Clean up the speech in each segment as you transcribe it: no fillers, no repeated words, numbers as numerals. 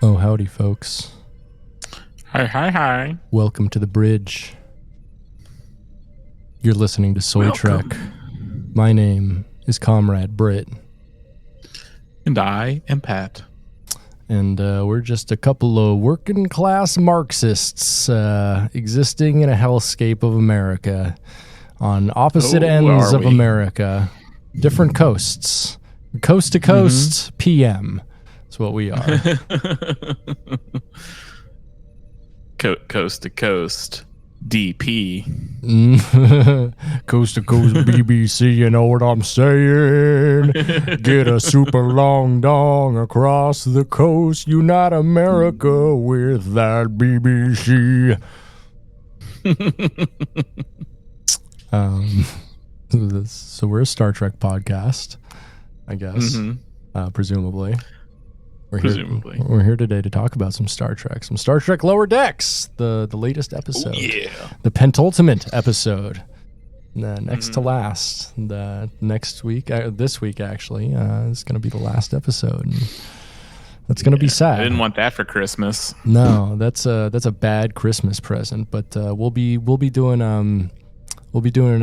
Oh, howdy, folks. Hi. Welcome to the bridge. You're listening to Soy Trek. My name is Comrade Britt. And I am Pat. And we're just a couple of working class Marxists existing in a hellscape of America on opposite ends of America. Different coasts. Coast to coast, PM. That's what we are. Coast to coast, DP. Coast to coast, BBC, you know what I'm saying? Get a super long dong across the coast, unite America with that BBC. So we're a Star Trek podcast, I guess, presumably. We're here today to talk about some Star Trek. Some Star Trek Lower Decks, the latest episode. Oh, yeah. The penultimate episode. Next to last. The next week, this week actually, is going to be the last episode. And that's going to be sad. I didn't want that for Christmas. No, that's a bad Christmas present. But we'll be doing an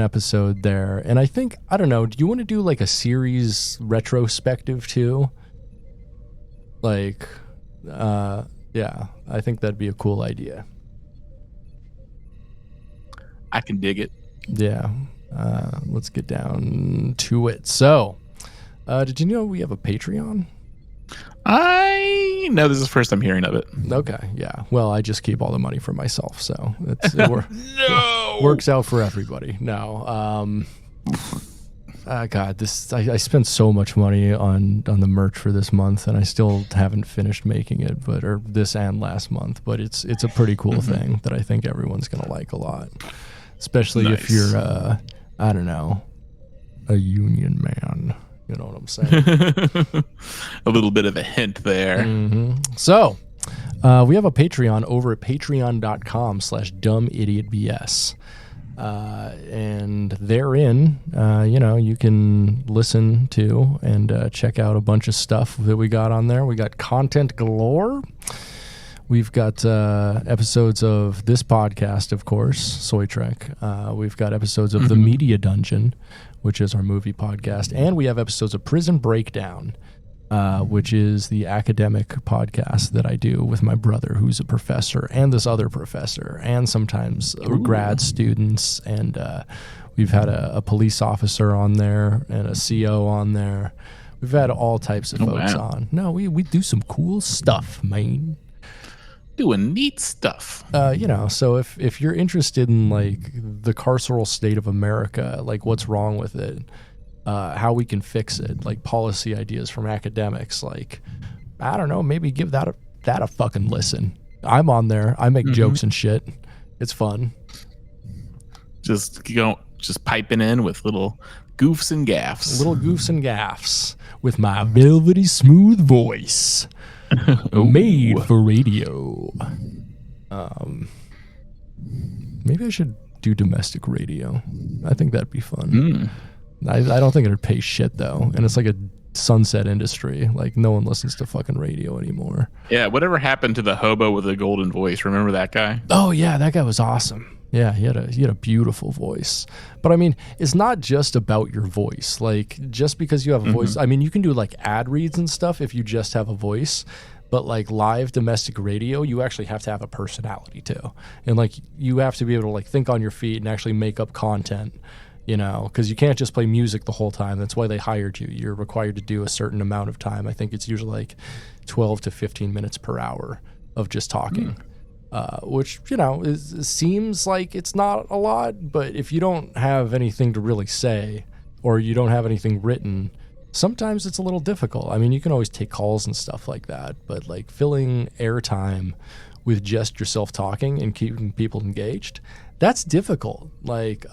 episode there. And I don't know. Do you want to do like a series retrospective too? Like, yeah, I think that'd be a cool idea. I can dig it. Yeah. Let's get down to it. So, did you know we have a Patreon? I know this is the first I'm hearing of it. Okay, yeah. Well, I just keep all the money for myself, so it No! works out for everybody. No. God, I spent so much money on the merch for this month, and I still haven't finished making it, or this and last month. But it's a pretty cool thing that I think everyone's gonna like a lot, especially if you're I don't know, a union man. You know what I'm saying? A little bit of a hint there. So, we have a Patreon over at patreon.com/dumbidiotbs. And therein, you can listen to and check out a bunch of stuff that we got on there. We got content galore. We've got episodes of this podcast, of course, Soy Trek. We've got episodes of The Media Dungeon, which is our movie podcast. And we have episodes of Prison Breakdown, which is the academic podcast that I do with my brother, who's a professor, and this other professor, and sometimes grad students. And we've had a police officer on there and a CO on there. We've had all types of folks on. No, we do some cool stuff, man. Doing neat stuff. So if you're interested in like the carceral state of America, like what's wrong with it, how we can fix it, like policy ideas from academics, like, I don't know, maybe give that a fucking listen. I'm on there. I make jokes and shit. It's fun. Just piping in with little goofs and gaffs. Little goofs and gaffs with my velvety smooth voice. Made for radio. Maybe I should do domestic radio. I think that'd be fun. I don't think it'd pay shit though, and it's like a sunset industry. Like no one listens to fucking radio anymore. Yeah, whatever happened to the hobo with the golden voice? Remember that guy? Oh yeah, that guy was awesome. Yeah, he had a beautiful voice. But I mean, it's not just about your voice. Like just because you have a voice, I mean, you can do like ad reads and stuff if you just have a voice. But like live domestic radio, you actually have to have a personality too, and like you have to be able to like think on your feet and actually make up content. You know, because you can't just play music the whole time. That's why they hired you. You're required to do a certain amount of time. I think it's usually like 12 to 15 minutes per hour of just talking, which, you know, seems like it's not a lot. But if you don't have anything to really say or you don't have anything written, sometimes it's a little difficult. I mean, you can always take calls and stuff like that. But like filling airtime with just yourself talking and keeping people engaged, that's difficult. Like,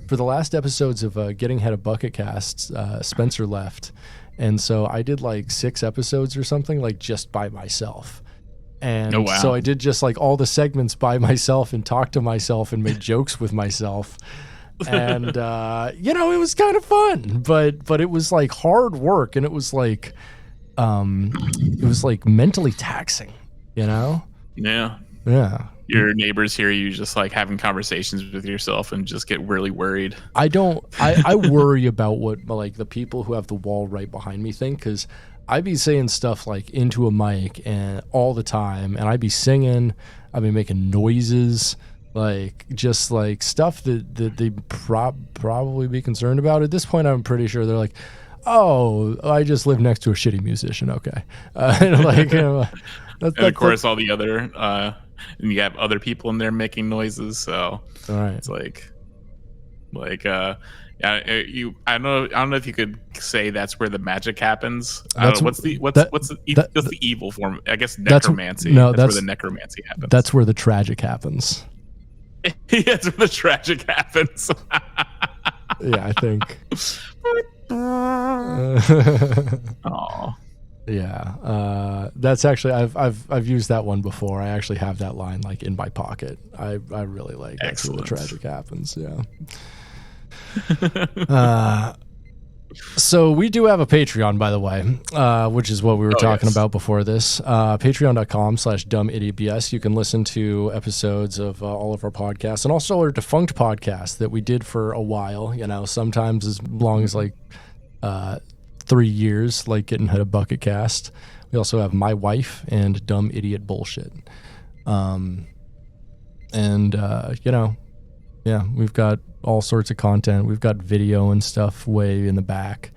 for the last episodes of Getting Head of Bucket Casts, Spencer left. And so I did like 6 episodes or something, like just by myself. And so I did just like all the segments by myself and talked to myself and made jokes with myself. And, you know, it was kind of fun, but it was like hard work. And it was like mentally taxing, you know? Yeah. Yeah. Your neighbors hear you just like having conversations with yourself and just get really worried. I worry about what like the people who have the wall right behind me think, because I'd be saying stuff like into a mic and all the time, and I'd be singing, I'd be making noises, like just like stuff that they probably be concerned about. At this point, I'm pretty sure they're like, oh, I just live next to a shitty musician. Okay. Like, you know, and of course, all the other, and you have other people in there making noises. So it's like, yeah, I don't know if you could say that's where the magic happens. I don't know, what's the evil form? I guess necromancy. That's where the necromancy happens. That's where the tragic happens. That's where the tragic happens. Yeah, I think. Oh. Yeah, that's actually I've used that one before. I actually have that line like in my pocket. I really like that's where the tragic happens. Yeah. So we do have a Patreon, by the way, which is what we were talking about before this. Patreon.com/dumbidiotbs. You can listen to episodes of all of our podcasts and also our defunct podcast that we did for a while. You know, sometimes as long as like 3 years, like Getting Head of Bucket Cast. We also have My Wife and Dumb Idiot Bullshit. You know, yeah, we've got all sorts of content. We've got video and stuff way in the back.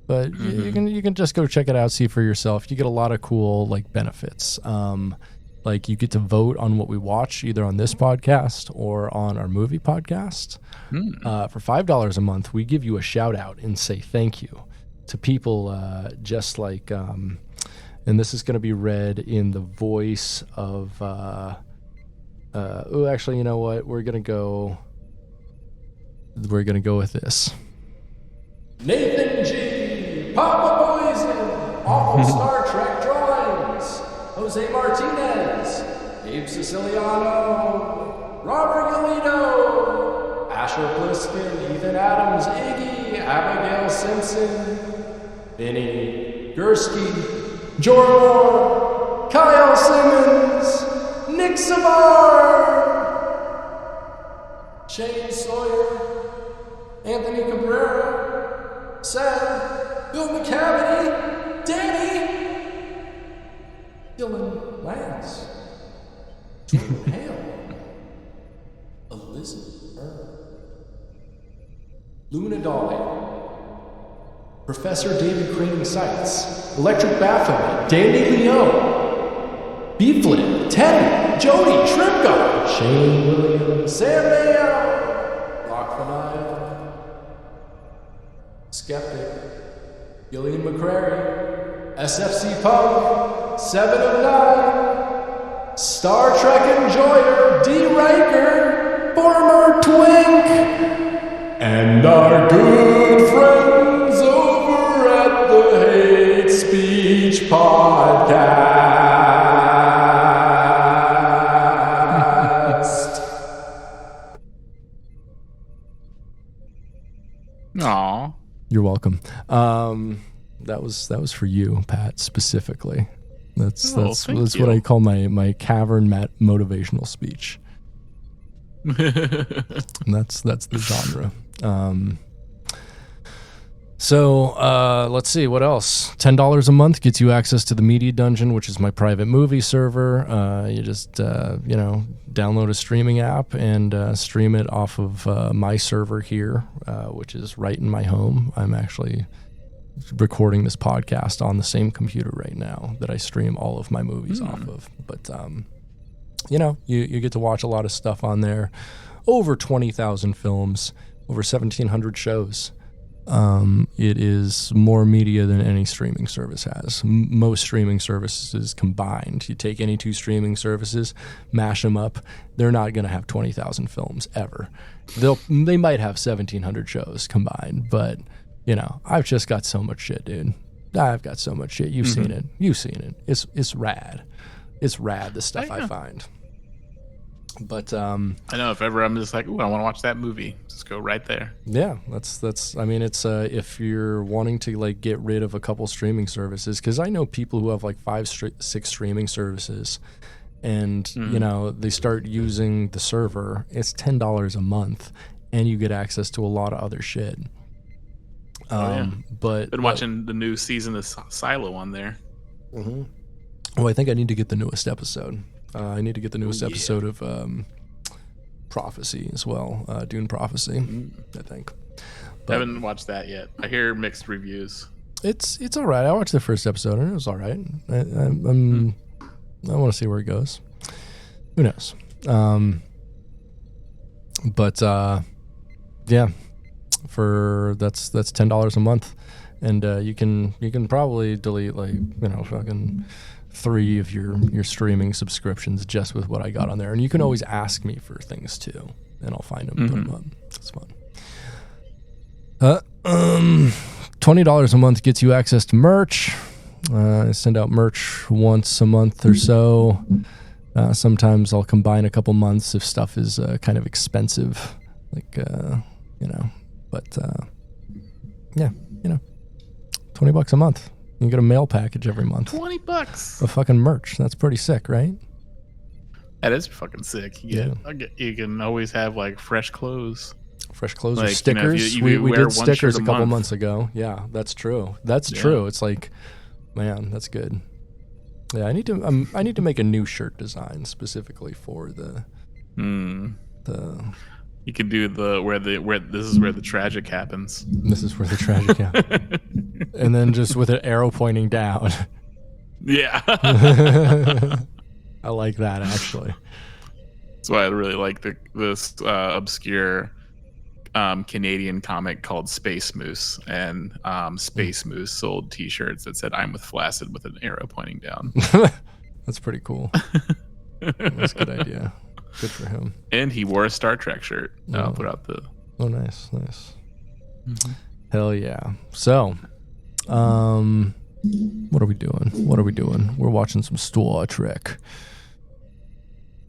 But you can just go check it out, see for yourself. You get a lot of cool like benefits. Like you get to vote on what we watch either on this podcast or on our movie podcast. For $5 a month, we give you a shout out and say thank you to people just like, and this is going to be read in the voice of, actually, you know what? We're going to go with this. Nathan G. Papa Poison, Awful Star Trek Drawings, Jose Martinez, Abe Siciliano, Robert Galito, Asher Pliskin, Ethan Adams, Iggy, Abigail Simpson, Vinny Gursky, Jordan, Kyle Simmons, Nick Savar, Shane Sawyer, Anthony Cabrera, Seth, Bill McCavity, Danny, Dylan Lance, Jordan Hale, Elizabeth Earl, Luna Dolly, Professor David Craning Sites, Electric Baphomet, Danny Leone, Beeflin, Teddy, Jody, Trimgar, Shane Williams, Sam Mayo, Rock Fanile, Skeptic, Gillian McCrary, SFC Punk, 7 of 9, Star Trek Enjoyer, D. Riker, former Twink, and our good friends over at the Hate Speech Podcast. welcome. That was for you, Pat, specifically. That's what I call my cavern motivational speech. And that's the genre. So let's see what else. $10 a month gets you access to the Media Dungeon, which is my private movie server. You just download a streaming app and stream it off of my server here, which is right in my home. I'm actually recording this podcast on the same computer right now that I stream all of my movies off of. But you get to watch a lot of stuff on there. Over 20,000 films, over 1,700 shows. It is more media than any streaming service has. Most streaming services combined. You take any two streaming services, mash them up, they're not going to have 20,000 films ever. They might have 1,700 shows combined, but I've just got so much shit, dude. I've got so much shit. You've seen it. You've seen it. It's rad. It's rad, the stuff I find. But I know if ever I'm just like, ooh, I want to watch that movie, just go right there. Yeah, that's. I mean, it's if you're wanting to like get rid of a couple streaming services, because I know people who have like 5-6 streaming services, and they start using the server. It's $10 a month, and you get access to a lot of other shit. But been watching the new season of Silo on there. Mm-hmm. Well, I think I need to get the newest episode. I need to get the newest episode of Prophecy as well, Dune Prophecy, I think. I haven't watched that yet. I hear mixed reviews. It's all right. I watched the first episode and it was all right. I want to see where it goes. Who knows? But for that's $10 a month, and you can probably delete fucking 3 of your streaming subscriptions just with what I got on there. And you can always ask me for things too, and I'll find them and put them up. It's fun. $20 a month gets you access to merch. I send out merch once a month or so. Sometimes I'll combine a couple months if stuff is kind of expensive, but $20 a month. You get a mail package every month. $20 of fucking merch. That's pretty sick, right? That is fucking sick. You can always have like fresh clothes. Fresh clothes or stickers. We did stickers a couple months ago. Yeah, that's true. That's true. It's like, man, that's good. Yeah, I need to make a new shirt design specifically for the. You could do where this is where the tragic happens. This is where the tragic happens. And then just with an arrow pointing down. Yeah. I like that, actually. That's why I really like this obscure Canadian comic called Space Moose. And Space Moose sold t-shirts that said, "I'm with Flaccid," with an arrow pointing down. That's pretty cool. That's a good idea. Good for him. And he wore a Star Trek shirt. I'll put out the... Oh, nice. Hell yeah. So, what are we doing? We're watching some Star Trek.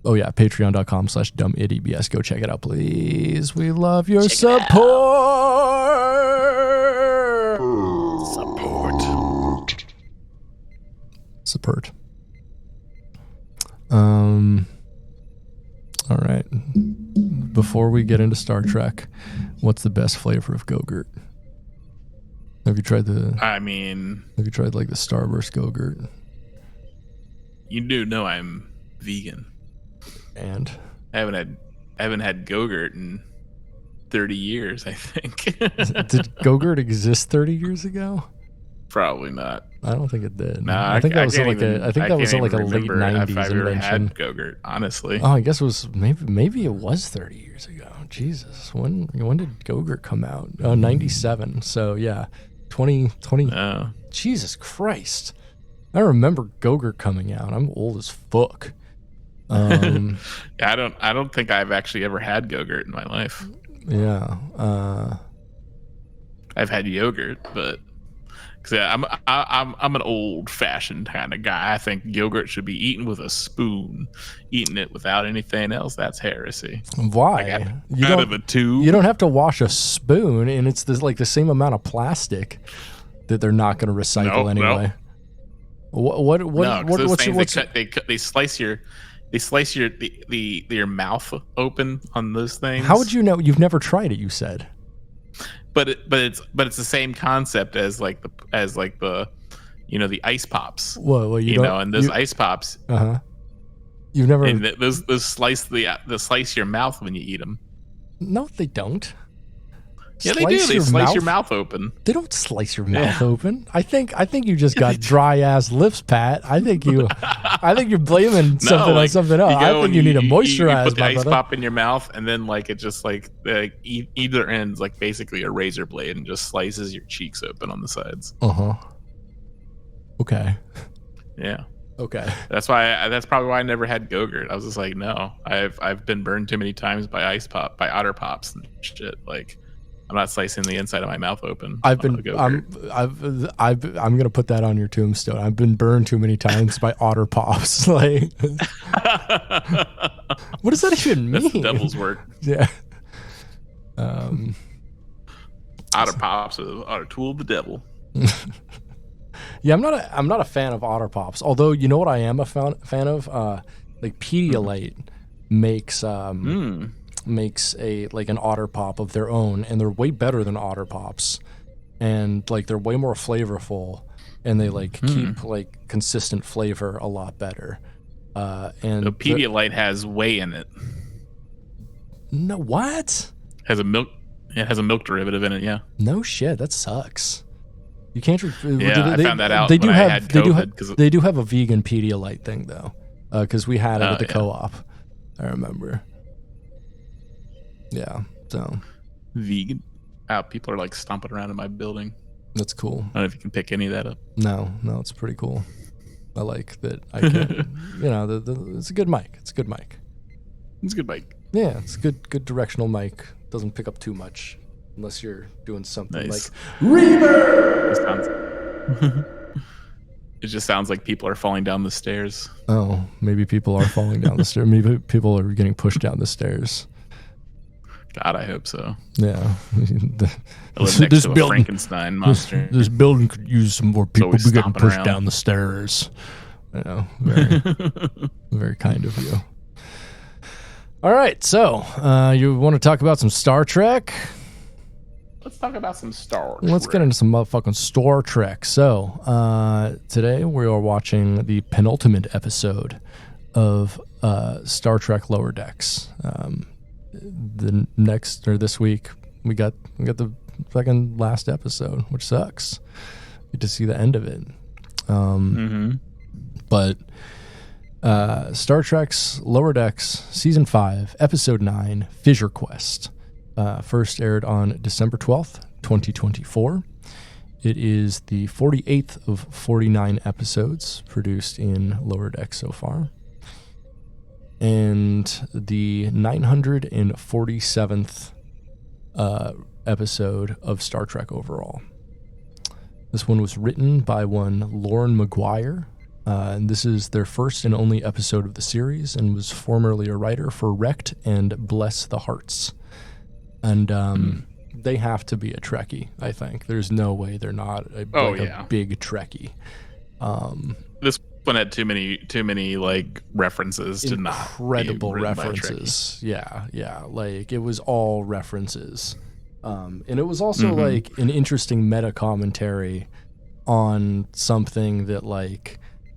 Oh, yeah. Patreon.com/dumbidbs. Go check it out, please. We love your support. Support. All right. Before we get into Star Trek, what's the best flavor of Go-Gurt? Have you tried like the Starburst Go-Gurt? You do know I'm vegan. And I haven't had Go-Gurt in 30 years, I think. Did Go-Gurt exist 30 years ago? Probably not. I don't think it did. Nah, I think that was like a late '90s invention. I've ever had Go-Gurt, honestly. Oh, I guess it was maybe it was 30 years ago. Jesus, when did Go-Gurt come out? Oh, 97. So yeah, 2020. Oh. Jesus Christ, I remember Go-Gurt coming out. I'm old as fuck. I don't think I've actually ever had Go-Gurt in my life. Yeah. I've had yogurt, but I'm an old fashioned kind of guy. I think yogurt should be eaten with a spoon. Eating it without anything else, that's heresy. Why? Out of a tube. You don't have to wash a spoon, and it's the same amount of plastic that they're not going to recycle anyway. They slice your mouth open on those things. How would you know? You've never tried it, you said. But it's the same concept as the the ice pops. Well, and those ice pops. You've never. And those slice slice your mouth when you eat them. No, they don't. Yeah, they do. They slice your mouth open. They don't slice your mouth open. I think you just got dry ass lips, Pat. I think you're blaming something on something else. I think you need to moisturize. You put the ice pop in your mouth, and then it just either ends basically a razor blade and just slices your cheeks open on the sides. Okay. Yeah. Okay. That's probably why I never had Go-Gurt. I was just like, no, I've been burned too many times by Otter Pops and shit. I'm not slicing the inside of my mouth open. I'm gonna put that on your tombstone. I've been burned too many times by Otter Pops. What does that even mean? That's the devil's work. Yeah. Otter Pops are a tool of the devil. Yeah, I'm not a fan of Otter Pops. Although, you know what I am a fan of? Pedialyte makes an Otter Pop of their own, and they're way better than Otter Pops, and they're way more flavorful, and they keep consistent flavor a lot better. And the Pedialyte has whey in it. No, what? It has a milk derivative in it. Yeah. No shit, that sucks. You can't. I found that out. They do have they do have a vegan Pedialyte thing though, because we had it at the co-op. I remember. Yeah, so vegan. People are stomping around in my building. That's cool. I don't know if you can pick any of that up. No, it's pretty cool. I like that. I can, it's a good mic. It's a good mic. It's a good mic. Yeah, it's a good directional mic. Doesn't pick up too much unless you're doing something like reverb. It just sounds like people are falling down the stairs. Oh, maybe people are falling down the stairs. Maybe people are getting pushed down the stairs. God, I hope so. Yeah. I live next to a Frankenstein monster. This building could use some more people getting pushed down the stairs. Very, very kind of you. All right, so you want to talk about some Star Trek? Let's talk about some Star Trek. Let's get into some motherfucking Star Trek. So today we are watching the penultimate episode of Star Trek Lower Decks. This week we got the second last episode, which sucks. Get to see the end of it. But Star Trek's Lower Decks Season 5, Episode 9, Fissure Quest, first aired on December 12th, 2024. It is the 48th of 49 episodes produced in Lower Decks so far, and the 947th episode of Star Trek overall. This one was written by one Lauren McGuire, and this is their first and only episode of the series, and was formerly a writer for Wrecked and Bless the Hearts. And they have to be a Trekkie, I think. There's no way they're not a big Trekkie. This one had too many references to not incredible references. Yeah. It was all references. And it was also an interesting meta commentary on something that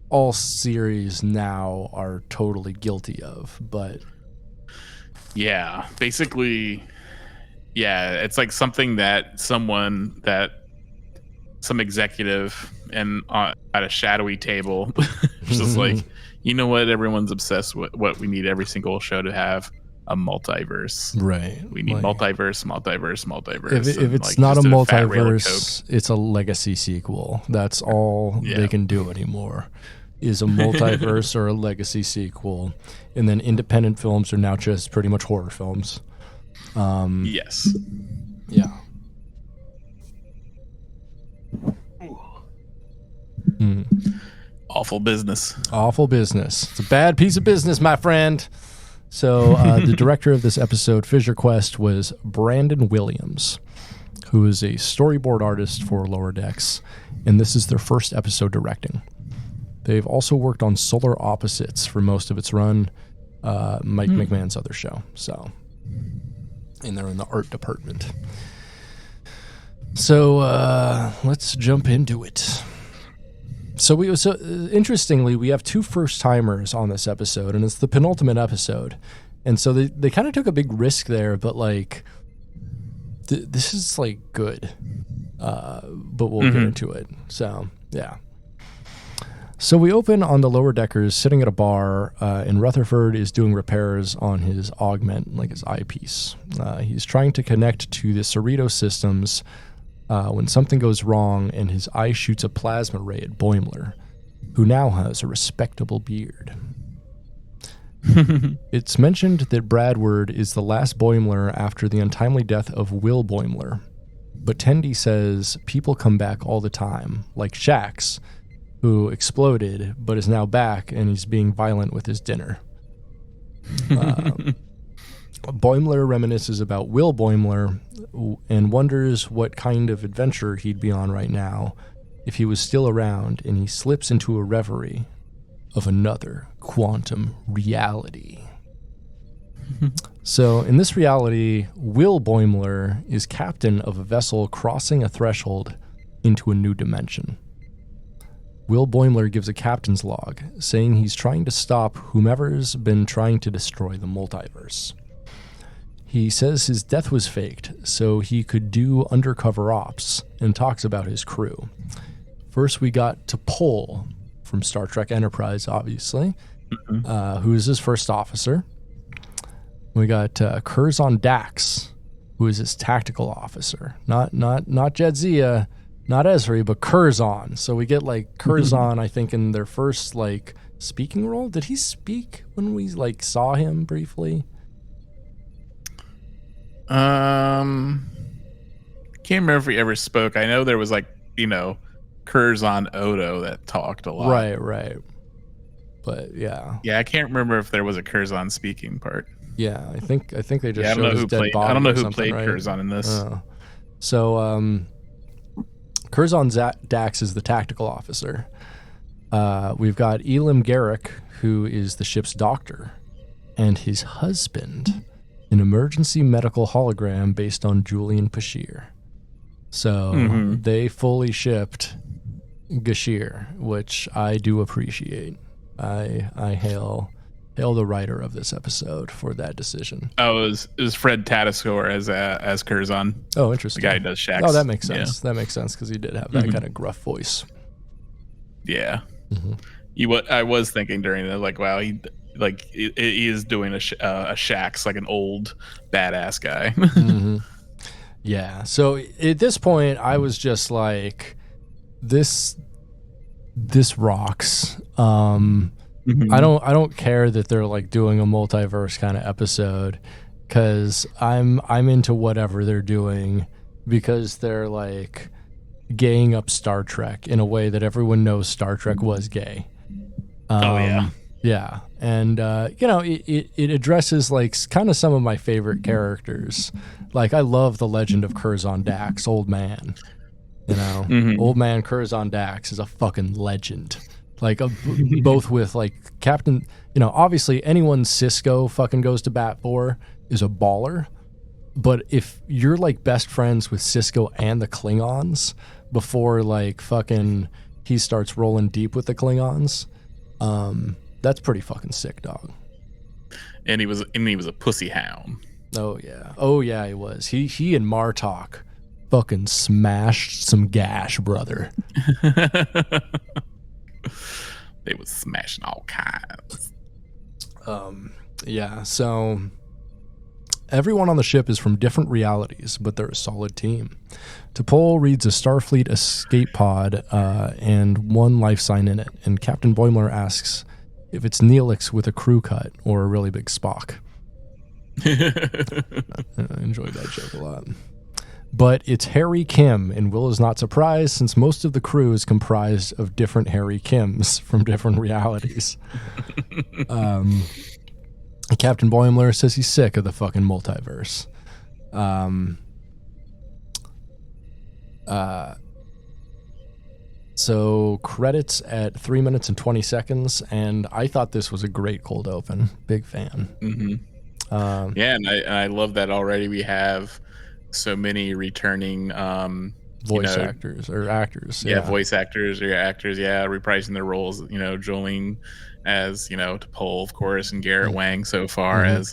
all series now are totally guilty of, but basically it's something that some executive and at a shadowy table just you know what, everyone's obsessed with what we need every single show to have a multiverse, right? We need multiverse. If it's not a multiverse, it's a legacy sequel. That's all they can do anymore, is a multiverse or a legacy sequel. And then independent films are now just pretty much horror films. Yes. Yeah. Awful business. Awful business. It's a bad piece of business, my friend. So the director of this episode, Fissure Quest, was Brandon Williams, who is a storyboard artist for Lower Decks, and this is their first episode directing. They've also worked on Solar Opposites for most of its run, Mike McMahon's other show. So, and they're in the art department. So let's jump into it. So interestingly, we have two first-timers on this episode, and it's the penultimate episode. And so they kind of took a big risk there, but like this is like good. But we'll get into it. So, yeah. So we open on the lower deckers sitting at a bar, and Rutherford is doing repairs on his augment, like his eyepiece. He's trying to connect to the Cerritos systems when something goes wrong, and his eye shoots a plasma ray at Boimler, who now has a respectable beard. It's mentioned that Bradward is the last Boimler after the untimely death of Will Boimler, but Tendi says people come back all the time, like Shax, who exploded but is now back and he's being violent with his dinner. Boimler reminisces about Will Boimler and wonders what kind of adventure he'd be on right now if he was still around, and he slips into a reverie of another quantum reality. So in this reality, Will Boimler is captain of a vessel crossing a threshold into a new dimension. Will Boimler gives a captain's log saying he's trying to stop whomever's been trying to destroy the multiverse. He says his death was faked so he could do undercover ops, and talks about his crew. First we got T'Pol from Star Trek Enterprise, obviously, who is his first officer. We got Curzon Dax, who is his tactical officer. Not Jadzia, not Ezri, but Curzon. So we get like Curzon, I think, in their first like speaking role. Did he speak when we like saw him briefly? Can't remember if he ever spoke. I know there was like, Curzon Odo that talked a lot. Right. But yeah. Yeah, I can't remember if there was a Curzon speaking part. Yeah, I think they just showed his dead body. I don't know who played right? Curzon in this. So Curzon Dax is the tactical officer. We've got Elim Garrick, who is the ship's doctor, and his husband, an emergency medical hologram based on Julian Bashir. So they fully shipped Gashir, which I do appreciate. I hail the writer of this episode for that decision. Oh, it was Fred Tatasciore as Curzon. Oh, interesting. The guy who does Shax. Oh, that makes sense. Yeah. That makes sense because he did have that kind of gruff voice. Yeah. I was thinking during that, like, wow, he is doing a Shax, like an old badass guy. Yeah. So at this point, I was just like, this rocks. I don't care that they're like doing a multiverse kind of episode, because I'm into whatever they're doing, because they're like gaying up Star Trek in a way that everyone knows Star Trek was gay. Yeah. And, it addresses like kind of some of my favorite characters. Like, I love the legend of Curzon Dax, old man. Old man Curzon Dax is a fucking legend. Like, both with like Captain, obviously anyone Cisco fucking goes to bat for is a baller. But if you're like best friends with Cisco and the Klingons before like fucking he starts rolling deep with the Klingons, that's pretty fucking sick, dog. And he was a pussy hound. Oh yeah, he was. He and Martok fucking smashed some gash, brother. They was smashing all kinds. Yeah, so everyone on the ship is from different realities, but they're a solid team. T'Pol reads a Starfleet escape pod and one life sign in it, and Captain Boimler asks if it's Neelix with a crew cut or a really big Spock. I enjoyed that joke a lot. But it's Harry Kim, and Will is not surprised since most of the crew is comprised of different Harry Kims from different realities. Captain Boimler says he's sick of the fucking multiverse. So credits at 3 minutes and 20 seconds, and I thought this was a great cold open. Big fan. Mm-hmm. Yeah, and I love that already we have so many returning voice actors or actors. Yeah, voice actors or actors, reprising their roles. Jolene as, T'Pol, of course, and Garrett Wang so far as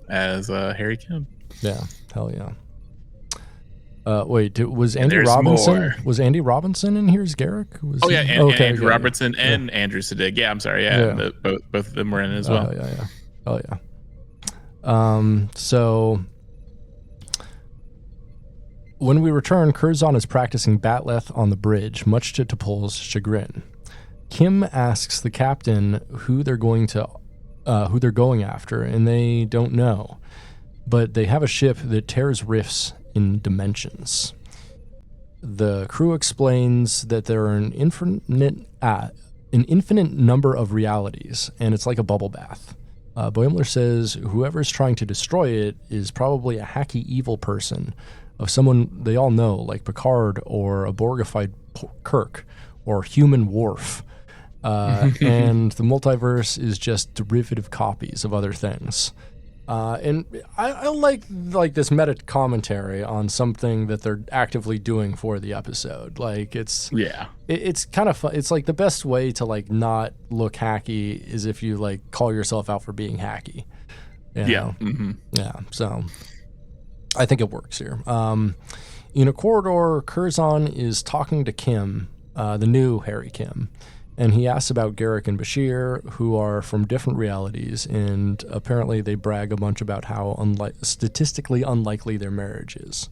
Harry Kim. Yeah, hell yeah. Wait, was Andy Robinson? More. Was Andy Robinson in here as Garrick? Andrew Robertson and Andrew Sadig. Yeah, I'm sorry. Yeah. Both of them were in as well. Oh yeah. So when we return, Curzon is practicing Batleth on the bridge, much to T'Pol's chagrin. Kim asks the captain who they're going after, and they don't know. But they have a ship that tears rifts in dimensions. The crew explains that there are an infinite number of realities, and it's like a bubble bath. Boimler says whoever's trying to destroy it is probably a hacky evil person of someone they all know, like Picard or a Borgified Kirk or human Worf. And the multiverse is just derivative copies of other things. And I like this meta commentary on something that they're actively doing for the episode. Like it's kind of fun. It's like the best way to like not look hacky is if you like call yourself out for being hacky. Yeah. So I think it works here. In a corridor, Curzon is talking to Kim, the new Harry Kim. And he asks about Garrick and Bashir, who are from different realities, and apparently they brag a bunch about how statistically unlikely their marriage is.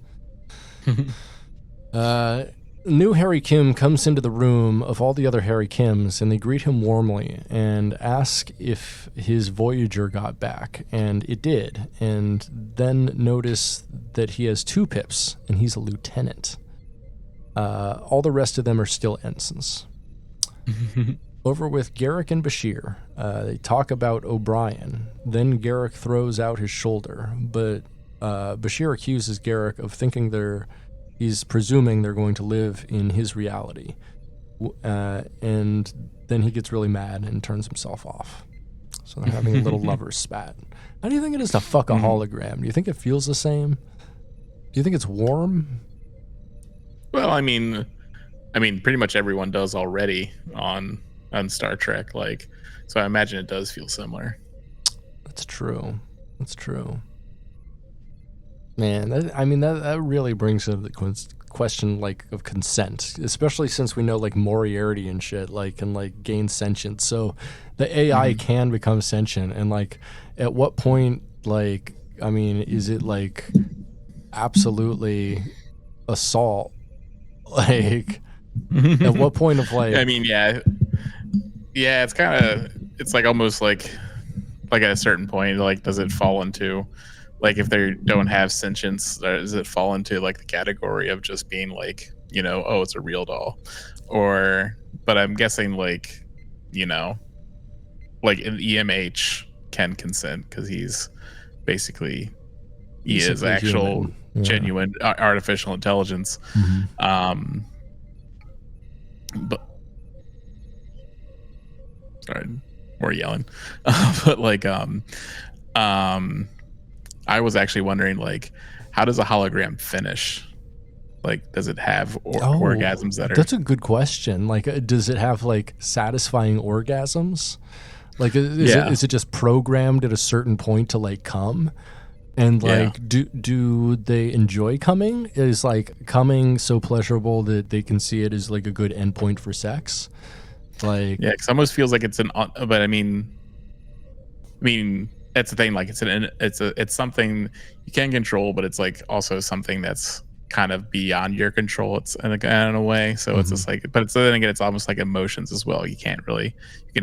New Harry Kim comes into the room of all the other Harry Kims, and they greet him warmly and ask if his Voyager got back, and it did, and then notice that he has 2 pips, and he's a lieutenant. All the rest of them are still ensigns. Over with Garrick and Bashir, they talk about O'Brien. Then Garrick throws out his shoulder, but Bashir accuses Garrick of thinking he's presuming they're going to live in his reality. And then he gets really mad and turns himself off. So they're having a little lover's spat. How do you think it is to fuck a hologram? Do you think it feels the same? Do you think it's warm? Well, I mean, pretty much everyone does already on Star Trek. Like, so I imagine it does feel similar. That's true. Man, that really brings up the question like of consent, especially since we know like Moriarty and shit like can like gain sentience. So the AI can become sentient, and like at what point, like, I mean, is it like absolutely assault? Like, at what point of like? I mean, yeah, it's like almost like at a certain point, like, does it fall into, like, if they don't have sentience, does it fall into like the category of just being like, oh, it's a real doll, but I'm guessing like, like an EMH can consent because he's basically is actual genuine artificial intelligence. But sorry, more yelling. But like I was actually wondering, like, how does a hologram finish? Like, does it have orgasms that are... That's a good question. Like, does it have like satisfying orgasms? Like, is it just programmed at a certain point to like come? And like, do they enjoy coming? Is like coming so pleasurable that they can see it as like a good endpoint for sex? Like, yeah, because it almost feels like it's but I mean, that's the thing. Like, it's something you can control, but it's like also something that's kind of beyond your control. It's in a way. So it's just like, but then again, it's almost like emotions as well. You can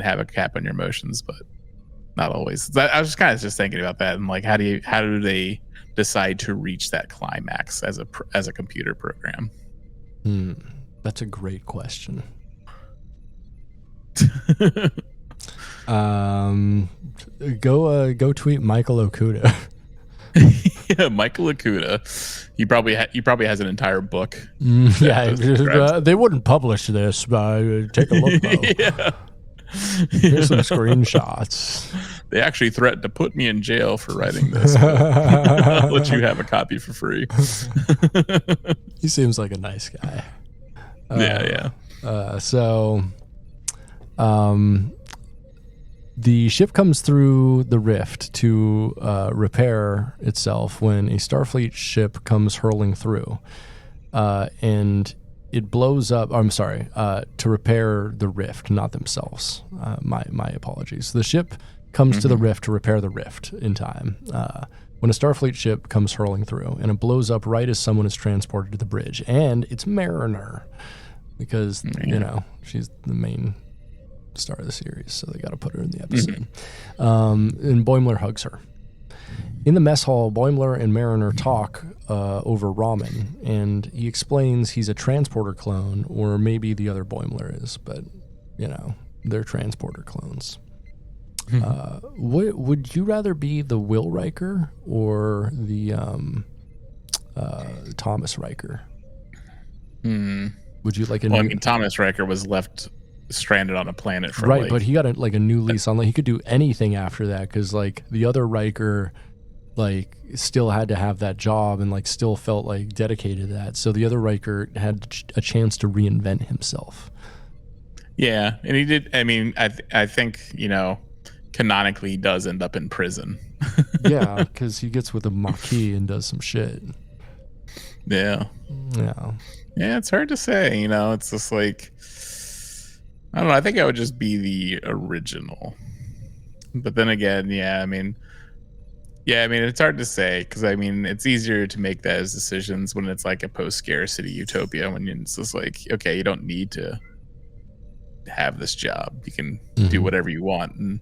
have a cap on your emotions, but not always. I was just kind of just thinking about that, and like, how do they decide to reach that climax as a computer program? That's a great question. Go tweet Michael Okuda. Yeah, Michael Okuda. He probably has an entire book. They wouldn't publish this, but take a look though. Yeah. Here's some screenshots. They actually threatened to put me in jail for writing this. I'll let you have a copy for free. He seems like a nice guy. The ship comes through the rift to repair itself when a Starfleet ship comes hurling through. And it blows up. I'm sorry, to repair the rift, not themselves. My apologies. The ship comes to the rift to repair the rift in time. When a Starfleet ship comes hurling through, and it blows up right as someone is transported to the bridge. And it's Mariner, because, she's the main star of the series, so they got to put her in the episode. And Boimler hugs her. In the mess hall, Boimler and Mariner talk over ramen, and he explains he's a transporter clone, or maybe the other Boimler is, but, they're transporter clones. Would you rather be the Will Riker or the Thomas Riker? Would you like a new... Thomas Riker was left stranded on a planet for right, but he got a new lease on. He could do anything after that, because the other Riker still had to have that job and still felt dedicated to that. So the other Riker had a chance to reinvent himself. Yeah, and he did. I mean, I think canonically he does end up in prison. Yeah, because he gets with a Maquis and does some shit. Yeah. It's hard to say. It's just I don't know. I think I would just be the original. But then again, it's hard to say, because it's easier to make those decisions when it's a post-scarcity utopia, when it's just okay, you don't need to have this job. You can do whatever you want and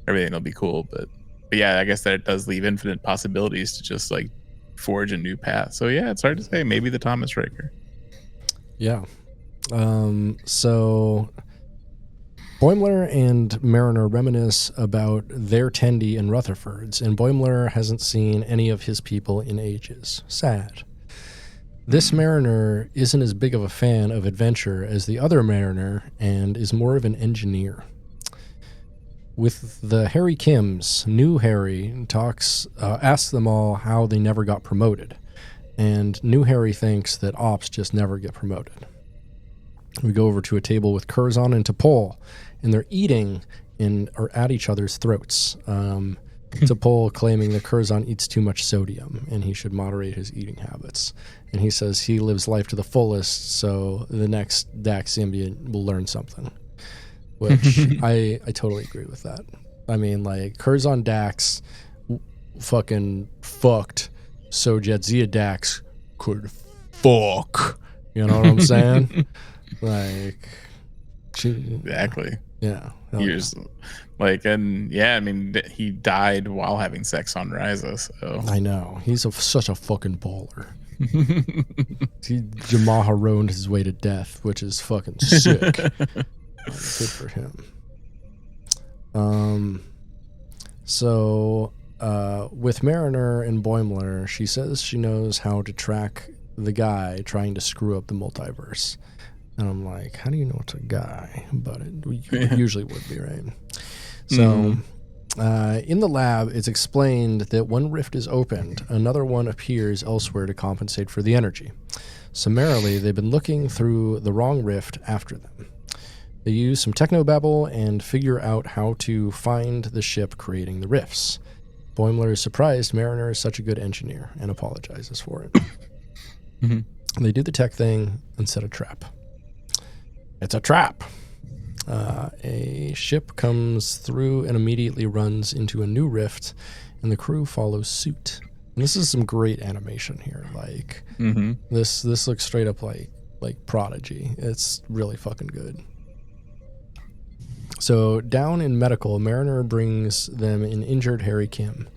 everything will be cool. But yeah, I guess that it does leave infinite possibilities to just forge a new path. So yeah, it's hard to say. Maybe the Thomas Riker. Yeah. So Boimler and Mariner reminisce about their Tendi and Rutherfords, and Boimler hasn't seen any of his people in ages. Sad. This Mariner isn't as big of a fan of adventure as the other Mariner, and is more of an engineer. With the Harry Kims, new Harry asks them all how they never got promoted, and new Harry thinks that ops just never get promoted. We go over to a table with Curzon and T'Pol, and they're eating and are at each other's throats. T'Pol claiming that Curzon eats too much sodium and he should moderate his eating habits. And he says he lives life to the fullest, so the next Dax symbiote will learn something. Which I totally agree with that. Curzon Dax fucking fucked, so Jadzia Dax could fuck. You know what I'm saying? Exactly. Yeah. Years, he died while having sex on Ryza. So I know he's such a fucking baller. He Jamaharoned his way to death, which is fucking sick. Good for him. So with Mariner and Boimler, she says she knows how to track the guy trying to screw up the multiverse. And I'm like, how do you know it's a guy? But it usually would be, right? So in the lab, it's explained that when rift is opened, another one appears elsewhere to compensate for the energy. Summarily, they've been looking through the wrong rift after them. They use some technobabble and figure out how to find the ship creating the rifts. Boimler is surprised Mariner is such a good engineer and apologizes for it. They do the tech thing and set a trap. It's a trap. A ship comes through and immediately runs into a new rift, and the crew follows suit. And this is some great animation here. This looks straight up like Prodigy. It's really fucking good. So down in medical, Mariner brings them an injured Harry Kim.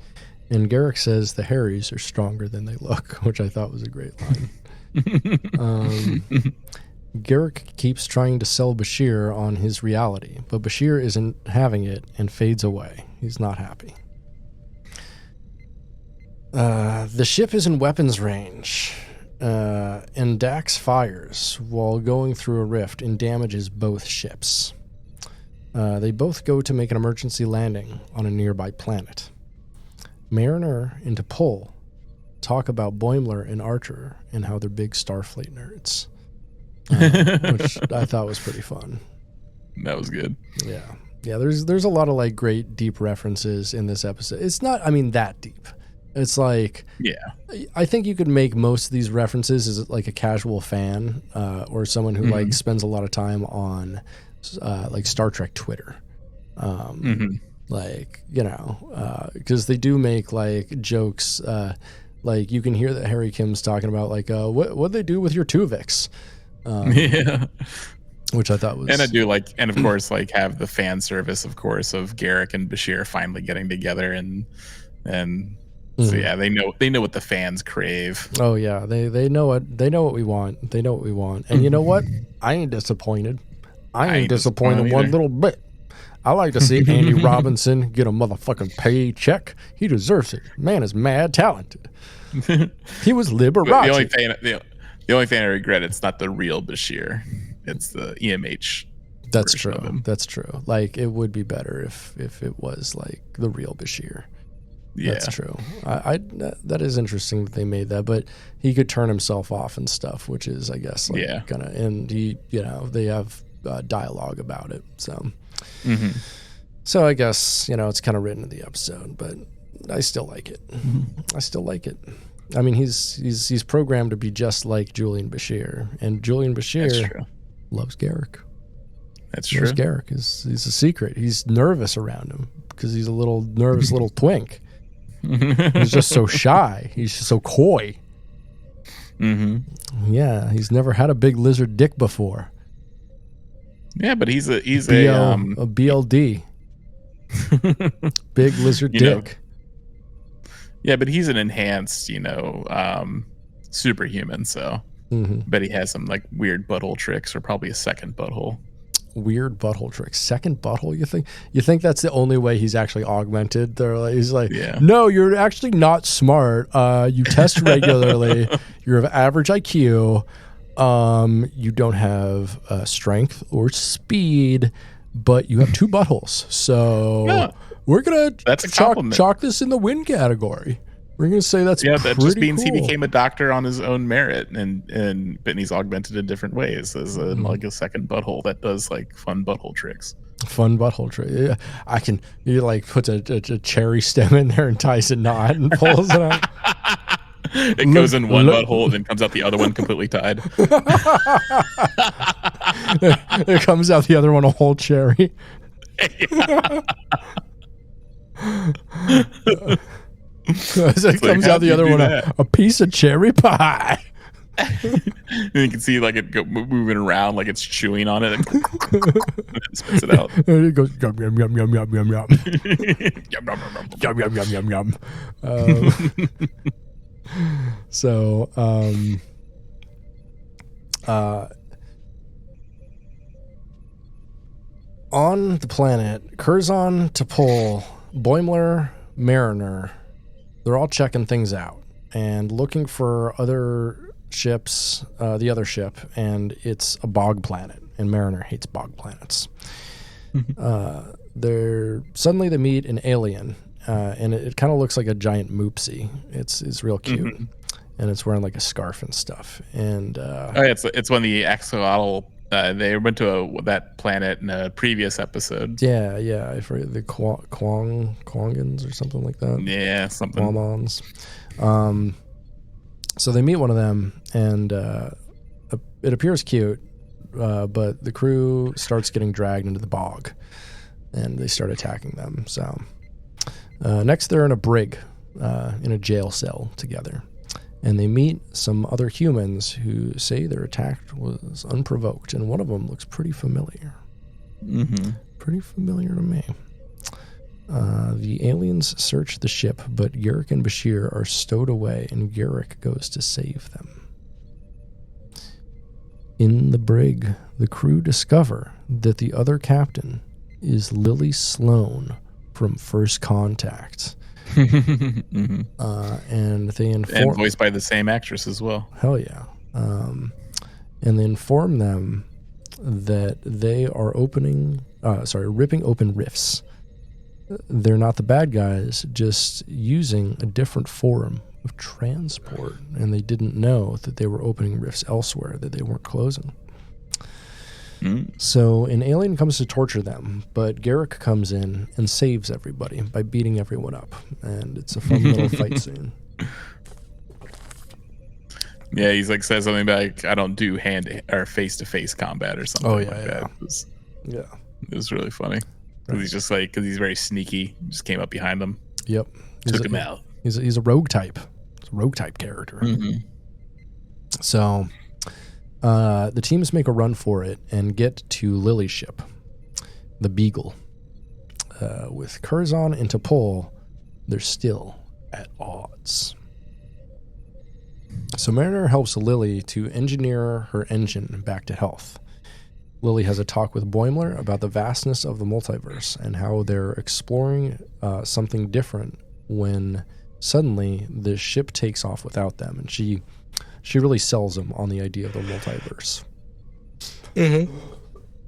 And Garrick says the Harrys are stronger than they look, which I thought was a great line. Garrick keeps trying to sell Bashir on his reality, but Bashir isn't having it and fades away. He's not happy. The ship is in weapons range, and Dax fires while going through a rift and damages both ships. They both go to make an emergency landing on a nearby planet. Mariner and T'Pol talk about Boimler and Archer and how they're big Starfleet nerds, which I thought was pretty fun. That was good. Yeah. There's a lot of like great deep references in this episode. It's not, that deep. It's like, I think you could make most of these references as like a casual fan or someone who like spends a lot of time on like Star Trek Twitter. Like, because they do make like jokes. Like you can hear that Harry Kim's talking about like, what'd they do with your Tuvix? Which I thought was, and I do like, and of course, like have the fan service, of course, of Garrick and Bashir finally getting together and so yeah, they know what the fans crave. Oh yeah, they know what we want. They know what we want, and you know what? I ain't disappointed. I ain't disappointed one little bit. I like to see Andy Robinson get a motherfucking paycheck. He deserves it. Man is mad talented. He was Liberace. The only thing I regret, it's not the real Bashir. It's the EMH. That's true. That's true. Like it would be better if it was like the real Bashir. Yeah. That's true. That is interesting that they made that, but he could turn himself off and stuff, which is, I guess, like and he, they have dialogue about it. So, so I guess, it's kind of written in the episode, but I still like it. I still like it. I mean, he's programmed to be just like Julian Bashir, and Julian Bashir loves Garrick. That's true. Garrick he's a secret. He's nervous around him because he's a little nervous little twink. He's just so shy. He's just so coy. Yeah, he's never had a big lizard dick before. Yeah, but he's a BLD. Big lizard dick. Yeah, but he's an enhanced, superhuman. So, bet he has some like weird butthole tricks, or probably a second butthole. Weird butthole tricks. Second butthole, you think that's the only way he's actually augmented? He's like, no, you're actually not smart. You test regularly. You're of average IQ. You don't have strength or speed, but you have two buttholes. So we're gonna chalk this in the win category. We're gonna say that's that just means cool. He became a doctor on his own merit, and he's augmented in different ways as like a second butthole that does like fun butthole tricks. Fun butthole trick. Yeah, you like puts a cherry stem in there and ties a knot and pulls it out. It goes in one butthole and then comes out the other one completely tied. It comes out the other one a whole cherry. As it comes out the other one a piece of cherry pie. And you can see like it moving around like it's chewing on it and it spits it out. And it goes yum yum yum yum yum yum yum yum yum yum yum yum. So on the planet, Curzon, T'Pol, Boimler, Mariner, they're all checking things out and looking for other ships, the other ship, and it's a bog planet, and Mariner hates bog planets. Suddenly they meet an alien, and it kind of looks like a giant moopsie. It's real cute, and it's wearing like a scarf and stuff. And it's one of the axolotl. They went to that planet in a previous episode. Yeah, I forget the Quangans or something like that. Yeah, something. Quamons. So they meet one of them, and it appears cute, but the crew starts getting dragged into the bog, and they start attacking them. So next, they're in a brig, in a jail cell together, and they meet some other humans who say their attack was unprovoked, and one of them looks pretty familiar. pretty familiar to me. The aliens search the ship, but Garrick and Bashir are stowed away, and Garrick goes to save them. In the brig, the crew discover that the other captain is Lily Sloan from First Contact. Mm-hmm. And they inform... And voiced by the same actress as well. Hell yeah. And they inform them that they are ripping open rifts. They're not the bad guys, just using a different form of transport, and they didn't know that they were opening rifts elsewhere that they weren't closing. So an alien comes to torture them, but Garrick comes in and saves everybody by beating everyone up, and it's a fun little fight scene. Yeah, he's like says something about like, I don't do hand or face-to-face combat or something that. It was really funny. Right. He's just like, because he's very sneaky, just came up behind him. Yep. Took him out. He's a rogue type. He's a rogue type character. Mm-hmm. So the teams make a run for it and get to Lily's ship, the Beagle. With Curzon and T'Pol, they're still at odds. So Mariner helps Lily to engineer her engine back to health. Lily has a talk with Boimler about the vastness of the multiverse and how they're exploring something different when suddenly the ship takes off without them, and she really sells them on the idea of the multiverse. Mm-hmm.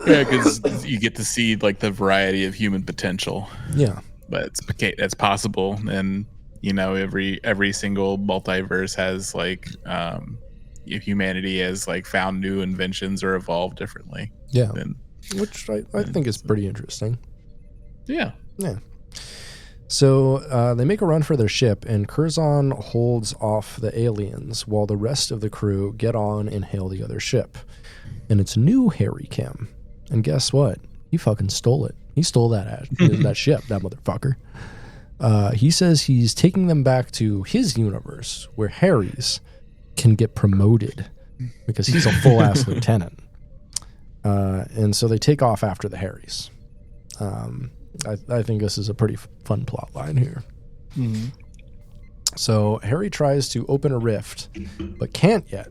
Yeah, because you get to see like the variety of human potential. Yeah, but that's possible, and you know every single multiverse has like humanity has like found new inventions or evolved differently. Yeah, which I think is pretty interesting. Yeah. So they make a run for their ship, and Curzon holds off the aliens while the rest of the crew get on and hail the other ship. And it's new Harry Kim. And guess what? He fucking stole it. He stole that ship, that motherfucker. He says he's taking them back to his universe where Harry's can get promoted because he's a full-ass lieutenant. And so they take off after the Harrys. I think this is a pretty fun plot line here. Mm-hmm. So Harry tries to open a rift, but can't yet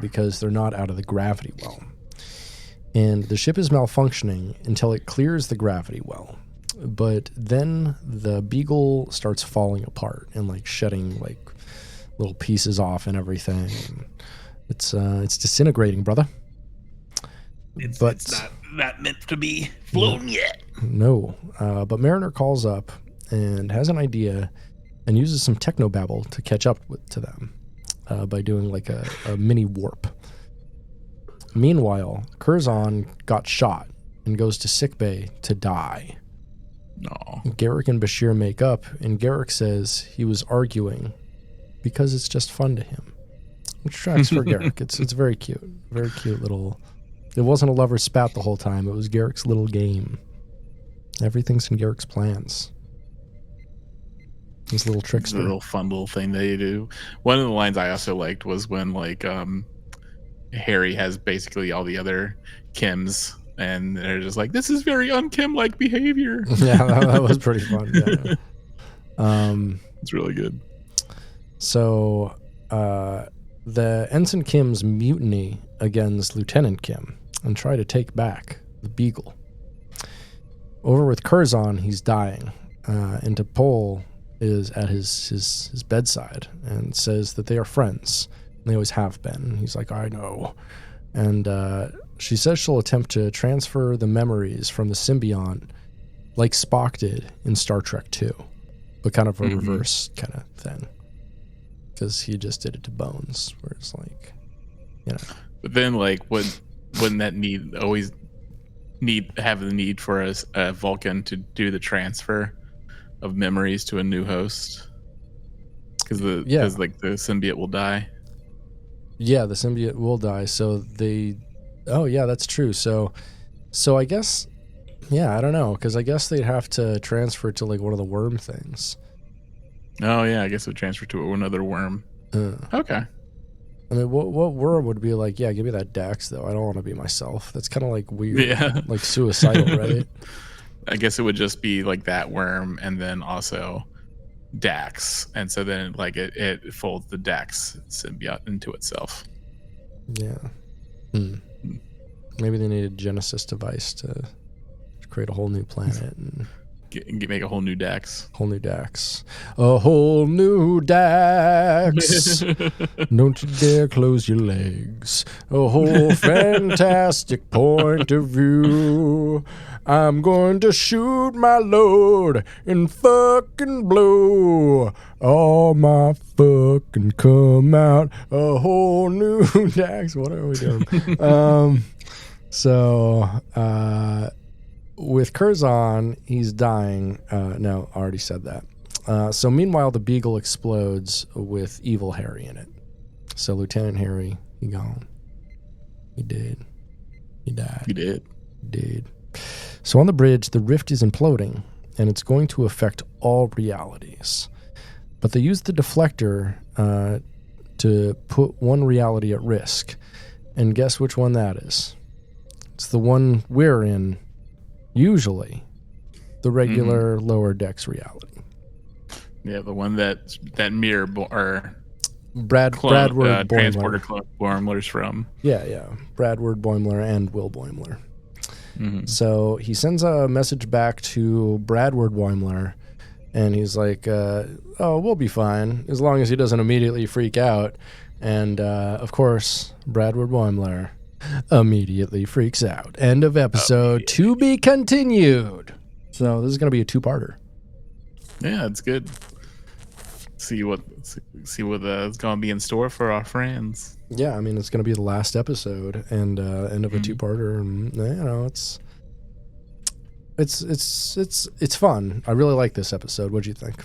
because they're not out of the gravity well. And the ship is malfunctioning until it clears the gravity well. But then the Beagle starts falling apart and like shedding like little pieces off and everything. It's disintegrating, brother. It's not meant to be flown yet. No, but Mariner calls up and has an idea and uses some technobabble to catch up to them by doing like a mini warp. Meanwhile, Curzon got shot and goes to sickbay to die. No. Garrick and Bashir make up, and Garrick says he was arguing because it's just fun to him, which tracks for Garrick. It's very cute little. It wasn't a lover's spat the whole time. It was Garrick's little game. Everything's in Garrick's plans. These little tricks. The little fun little thing they do. One of the lines I also liked was when like Harry has basically all the other Kims, and they're just like, "This is very un-Kim-like behavior." Yeah, that was pretty fun. Yeah. It's really good. So the Ensign Kims mutiny against Lieutenant Kim and try to take back the Beagle. Over with Curzon, he's dying, and T'Pol is at his bedside and says that they are friends. And they always have been. He's like, I know. And she says she'll attempt to transfer the memories from the symbiont like Spock did in Star Trek II, but kind of a reverse kind of thing. Because he just did it to Bones, where it's like, you know. But then, like, wouldn't that have the need for a Vulcan to do the transfer of memories to a new host? Because the symbiote will die. Yeah, the symbiote will die. So that's true. So I guess, I don't know, because I guess they'd have to transfer to like one of the worm things. Oh yeah, I guess it would transfer to another worm. Okay. I mean, what worm would be like? Yeah, give me that Dax though. I don't want to be myself. That's kind of like weird. Yeah. Like suicidal, right? I guess it would just be like that worm, and then also Dax, and so then like it folds the Dax symbiote into itself. Yeah. Maybe they need a Genesis device to create a whole new planet and make a whole new Dax. A whole new Dax. Don't you dare close your legs. A whole fantastic point of view. I'm going to shoot my load and fucking blow. All my fucking come out. A whole new Dax. What are we doing? With Curzon, he's dying. No, I already said that. So meanwhile, the Beagle explodes with Evil Harry in it. So Lieutenant Harry, he gone. He did. He died. He did. So on the bridge, the rift is imploding, and it's going to affect all realities. But they use the deflector to put one reality at risk. And guess which one that is? It's the one we're in. Usually, the regular lower decks reality. Yeah, the one that mirror or Bradward transporter Boimler. Boimler's from. Yeah. Bradward Boimler and Will Boimler. Mm-hmm. So he sends a message back to Bradward Boimler, and he's like, we'll be fine, as long as he doesn't immediately freak out. And, of course, Bradward Boimler immediately freaks out. End of episode. To be continued. So this is going to be a two-parter. Yeah, it's good. See what is going to be in store for our friends. Yeah, I mean, it's going to be the last episode and end of a two-parter, and it's fun. I really like this episode. What'd you think?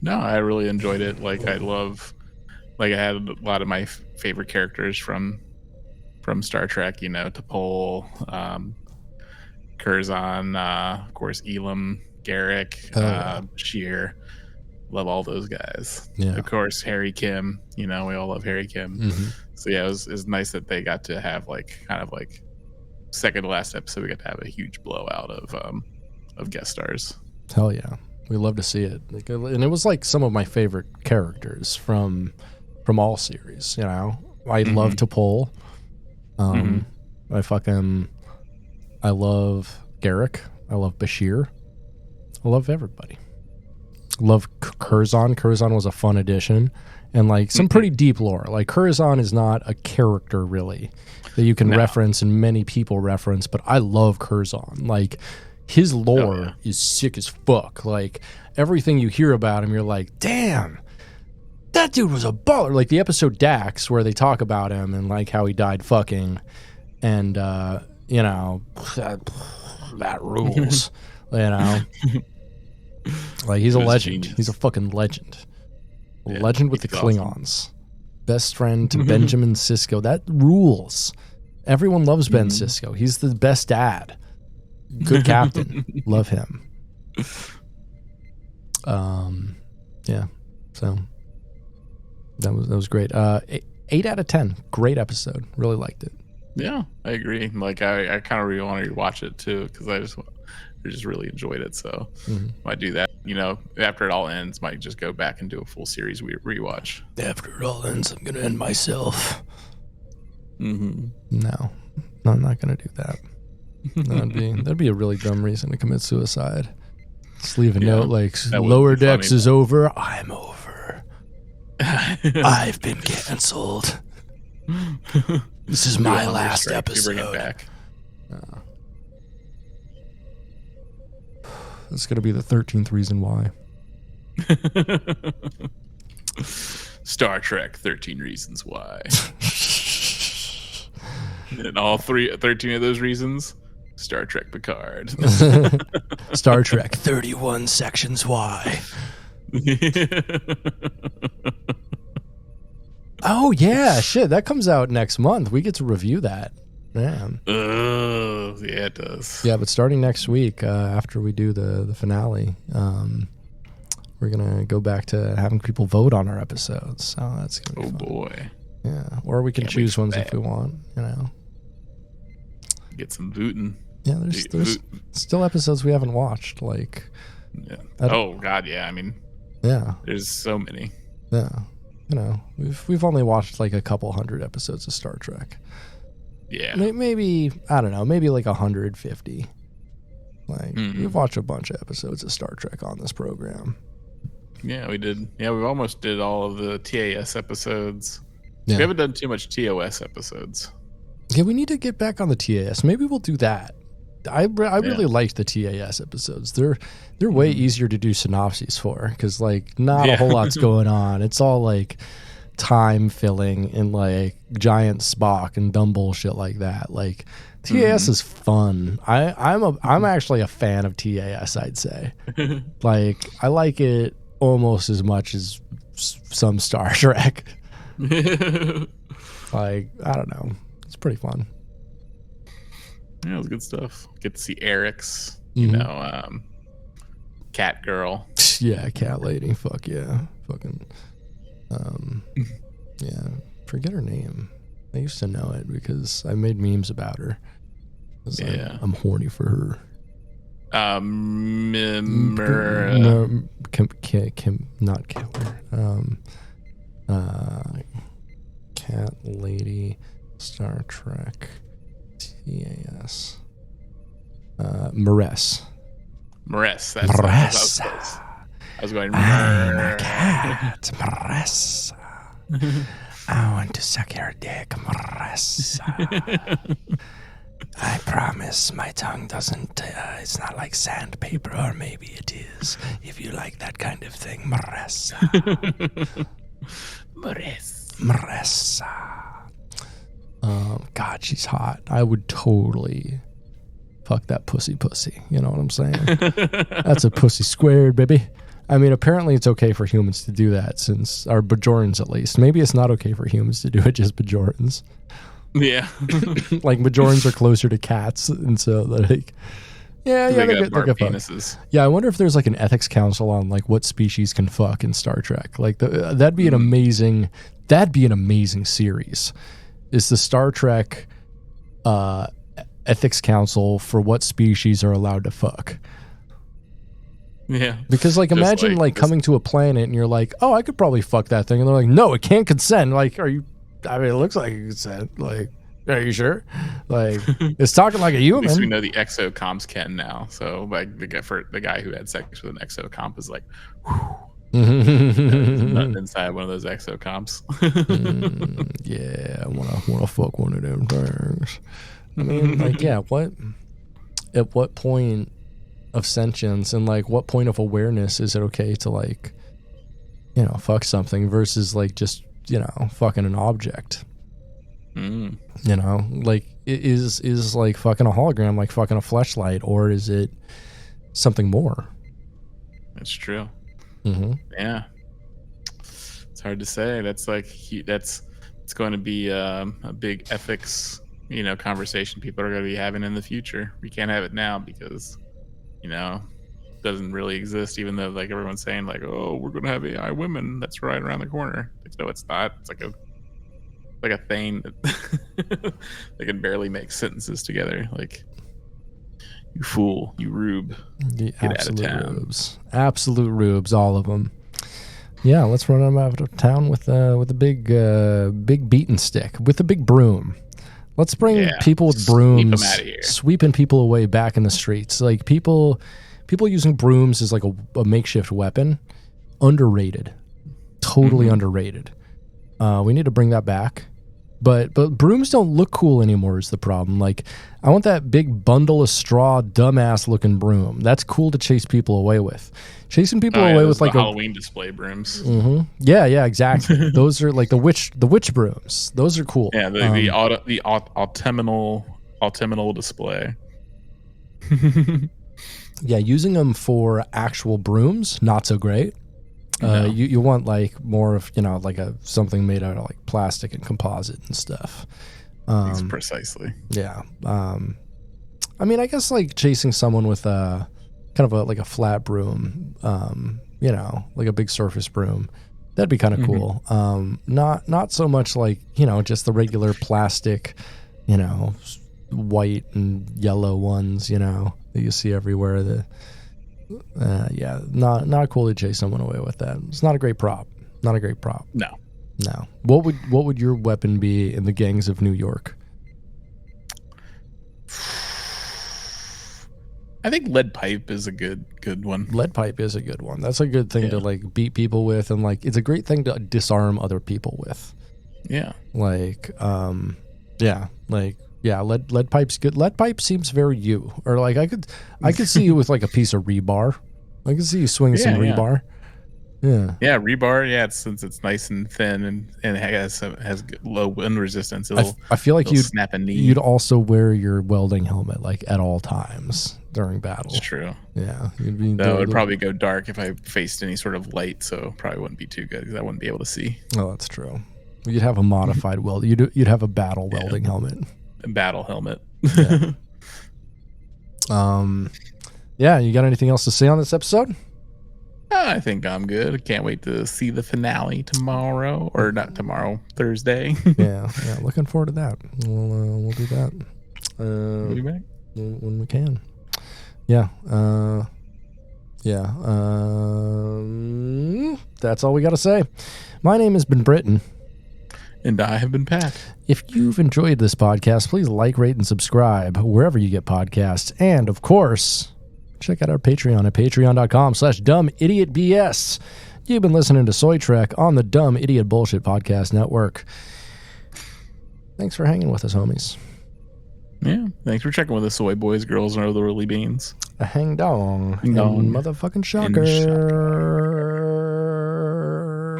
No, I really enjoyed it. I had a lot of my favorite characters from Star Trek, T'Pol, Curzon, of course, Elam, Garrick, Bashir. Love all those guys. Yeah. Of course, Harry Kim. We all love Harry Kim. Mm-hmm. So yeah, it was nice that they got to have second to last episode. We got to have a huge blowout of guest stars. Hell yeah, we love to see it. And it was some of my favorite characters from all series. I love T'Pol. I love Garrick. I love Bashir. I love everybody. Love Curzon. Curzon was a fun addition, and some pretty deep lore. Curzon is not a character really that you can reference and many people reference, but I love Curzon. His lore is sick as fuck. Everything you hear about him, you're like, damn, that dude was a baller. The episode Dax where they talk about him and how he died fucking, and that rules. He's a legend. Genius. He's a fucking legend. Yeah, Legend with the Klingons. Awesome. Best friend to Benjamin Sisko. That rules. Everyone loves Ben Sisko. He's the best dad. Good captain. Love him. Yeah. So that was great. 8 out of 10. Great episode. Really liked it. Yeah, I agree. I kind of really want to rewatch it too because I just really enjoyed it. So might do that. After it all ends, might just go back and do a full series rewatch. After it all ends, I'm gonna end myself. Mm-hmm. No, I'm not gonna do that. That'd be a really dumb reason to commit suicide. Just leave a note Lower Decks is over. I'm over. I've been canceled. This is my last episode. Bring it back. It's going to be the 13th reason why. Star Trek 13 Reasons Why. And all 13 of those reasons, Star Trek Picard. Star Trek 31 Sections Why. Oh, yeah. Shit, that comes out next month. We get to review that. Man. Yeah, it does. Yeah, but starting next week, after we do the finale, we're going to go back to having people vote on our episodes. So that's going to be fun. Boy. Yeah, or we can choose ones if we want, Get some voting. Yeah, there's still episodes we haven't watched. Like, yeah. Oh God, yeah. I mean, yeah, there's so many. Yeah, we've only watched like a couple hundred episodes of Star Trek. Yeah, maybe I don't know, maybe like 150. Like we've watched a bunch of episodes of Star Trek on this program. Yeah, we did. Yeah, we almost did all of the TAS episodes. Yeah. We haven't done too much TOS episodes. Yeah, we need to get back on the TAS. Maybe we'll do that. I really liked the TAS episodes. They're way easier to do synopses for because like not a whole lot's going on. It's all like time filling and like giant Spock and dumb bullshit like that. Like TAS is fun. I'm actually a fan of TAS. I'd say like I like it almost as much as some Star Trek. Like I don't know, it's pretty fun. Yeah, it was good stuff. Get to see Eric's, you know, cat girl. Yeah, cat lady. Fuck yeah. Fucking, yeah. Forget her name. I used to know it because I made memes about her. Yeah. I'm horny for her. Kim, not Killer. Cat lady, Star Trek. TAS. Maress. Maress. I was going. I'm a cat, Maress. I want to suck your dick, Maress. I promise my tongue doesn't. It's not like sandpaper, or maybe it is. If you like that kind of thing, Maress. Maress. God, she's hot. I would totally fuck that pussy. You know what I'm saying? That's a pussy squared, baby. I mean, apparently it's okay for humans to do that, since our Bajorans at least. Maybe it's not okay for humans to do it, just Bajorans. Yeah. Like Bajorans are closer to cats, and so like, yeah, they get penises. Yeah, I wonder if there's like an ethics council on like what species can fuck in Star Trek. Like that'd be an amazing series. Is the Star Trek ethics council for what species are allowed to fuck? Yeah. Because like imagine like coming to a planet and you're like, oh, I could probably fuck that thing, and they're like, no, it can't consent. Like, are you? I mean, it looks like it consent. Like, are you sure? Like, it's talking like a human. At least we know the exocomps can now. So like the guy who had sex with an exocomp is like, nothing inside one of those exocomps. Yeah, I wanna fuck one of them things. I mean, like, yeah, at what point of sentience and like what point of awareness is it okay to like, you know, fuck something versus like just, you know, fucking an object? You know, like is like fucking a hologram like fucking a fleshlight, or is it something more? That's true. Yeah, it's hard to say. That's like it's going to be a big ethics, you know, conversation people are going to be having in the future. We can't have it now because, you know, it doesn't really exist. Even though like everyone's saying like, oh, we're going to have AI women. That's right around the corner. No, it's not. It's like a thing that they can barely make sentences together. Like, you fool, you rube. The absolute rubes. Absolute rubes, all of them. Yeah, let's run them out of town with a big beaten stick, with a big broom. Let's bring people with brooms, sweeping people away back in the streets. Like people using brooms as like a makeshift weapon. Underrated. Totally underrated. We need to bring that back. But brooms don't look cool anymore is the problem. Like, I want that big bundle of straw, dumbass looking broom. That's cool to chase people away with. Chasing people away with like Halloween display brooms. Yeah, exactly. Those are like the witch brooms. Those are cool. Yeah, the autumnal display. Yeah, using them for actual brooms, not so great. No. You want like more of, you know, like something made out of like plastic and composite and stuff. Precisely. Yeah. I mean, I guess like chasing someone with a kind of like a flat broom, you know, like a big surface broom, that'd be kind of cool. Not so much like, you know, just the regular plastic, you know, white and yellow ones, you know, that you see everywhere. Not cool to chase someone away with that. It's not a great prop. Not a great prop. No. What would your weapon be in the gangs of New York? I think lead pipe is a good one. Lead pipe is a good one. That's a good thing to like beat people with, and like it's a great thing to disarm other people with. Yeah. Like lead pipe's good. Lead pipe seems very you. Or like I could see you with like a piece of rebar. I could see you swinging some rebar. Yeah. Yeah, rebar. Yeah, since it's nice and thin and it has low wind resistance. I feel like snap a knee. You'd also wear your welding helmet like at all times during battle. It's true. Yeah. It would probably go dark if I faced any sort of light, so probably wouldn't be too good because I wouldn't be able to see. Oh, that's true. You'd have a modified weld. You'd have a battle welding helmet. A battle helmet. Yeah. You got anything else to say on this episode? I think I'm good. I can't wait to see the finale tomorrow, or not tomorrow, Thursday. yeah. Looking forward to that. We'll do that. We'll be back when we can. Yeah. That's all we got to say. My name has been Britton. And I have been Pat. If you've enjoyed this podcast, please like, rate, and subscribe wherever you get podcasts. And, of course, check out our Patreon at patreon.com/dumbidiotbs. You've been listening to Soy Trek on the Dumb Idiot Bullshit Podcast Network. Thanks for hanging with us, homies. Yeah, thanks for checking with us, soy boys, girls, and otherly beans. A hang dong. And motherfucking shocker.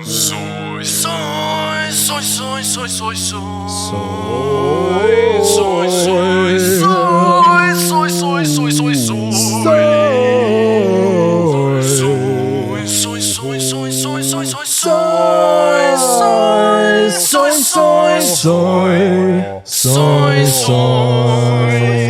Soy, soy, soy, soy, soy, soy, soy. Soy, soy, soy, soy, soy, soy, soy, soy. Soy, soy, soy, soy, soy, soy, soy, soy, soy, soy, soy, soy.